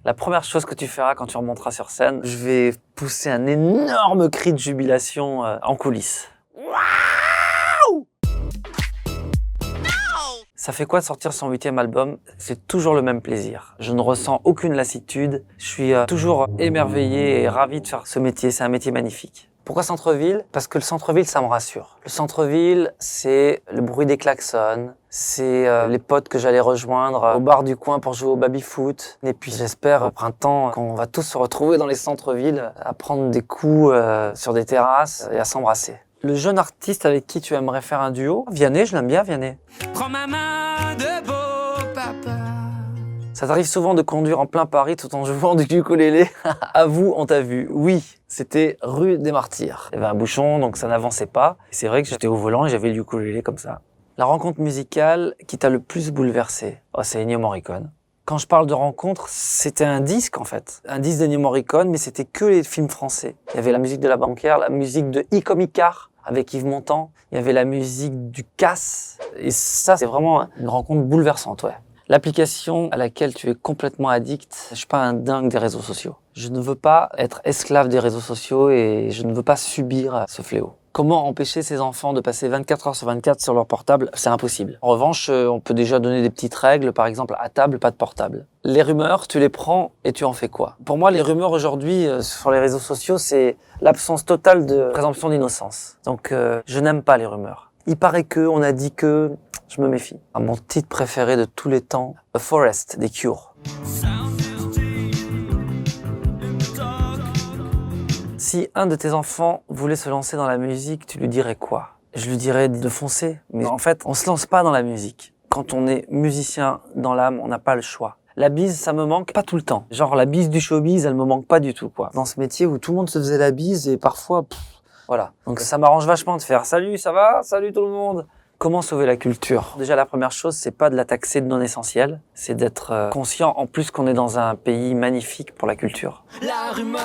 La première chose que tu feras quand tu remonteras sur scène, je vais pousser un énorme cri de jubilation en coulisses. Waouh! Ça fait quoi de sortir son 8e album? C'est toujours le même plaisir. Je ne ressens aucune lassitude. Je suis toujours émerveillé et ravi de faire ce métier. C'est un métier magnifique. Pourquoi centre-ville? Parce que le centre-ville, ça me rassure. Le centre-ville, c'est le bruit des klaxons, c'est les potes que j'allais rejoindre au bar du coin pour jouer au baby-foot. Et puis j'espère au printemps qu'on va tous se retrouver dans les centres-villes à prendre des coups sur des terrasses et à s'embrasser. Le jeune artiste avec qui tu aimerais faire un duo? Vianney, je l'aime bien, Vianney. Prends ma main de beau papa. Ça t'arrive souvent de conduire en plein Paris tout en jouant du ukulélé? Avoue, on t'a vu. Oui, c'était rue des Martyrs. Il y avait un bouchon, donc ça n'avançait pas. Et c'est vrai que j'étais au volant et j'avais le ukulélé comme ça. La rencontre musicale qui t'a le plus bouleversé? Oh, c'est Ennio Morricone. Quand je parle de rencontre, c'était un disque en fait. Un disque d'Ennio Morricone, mais c'était que les films français. Il y avait la musique de La Banquière, la musique de I comme Icare avec Yves Montand. Il y avait la musique du Casse. Et ça, c'est vraiment une rencontre bouleversante, ouais. L'application à laquelle tu es complètement addict, je suis pas un dingue des réseaux sociaux. Je ne veux pas être esclave des réseaux sociaux et je ne veux pas subir ce fléau. Comment empêcher ces enfants de passer 24 heures sur 24 sur leur portable? C'est impossible. En revanche, on peut déjà donner des petites règles, par exemple à table, pas de portable. Les rumeurs, tu les prends et tu en fais quoi? Pour moi, les rumeurs aujourd'hui sur les réseaux sociaux, c'est l'absence totale de présomption d'innocence. Donc, je n'aime pas les rumeurs. Il paraît que, on a dit que, je me méfie. Mon titre préféré de tous les temps, A Forest, des Cure. Si un de tes enfants voulait se lancer dans la musique, tu lui dirais quoi? Je lui dirais de foncer. Mais en fait, on se lance pas dans la musique. Quand on est musicien dans l'âme, on n'a pas le choix. La bise, ça me manque pas tout le temps. Genre la bise du showbiz, elle me manque pas du tout, quoi. Dans ce métier où tout le monde se faisait la bise et parfois, voilà. Donc ça m'arrange vachement de faire « Salut, ça va? Salut tout le monde !» Comment sauver la culture? Déjà, la première chose, c'est pas de la taxer de non essentiel, c'est d'être conscient en plus qu'on est dans un pays magnifique pour la culture. La rumeur.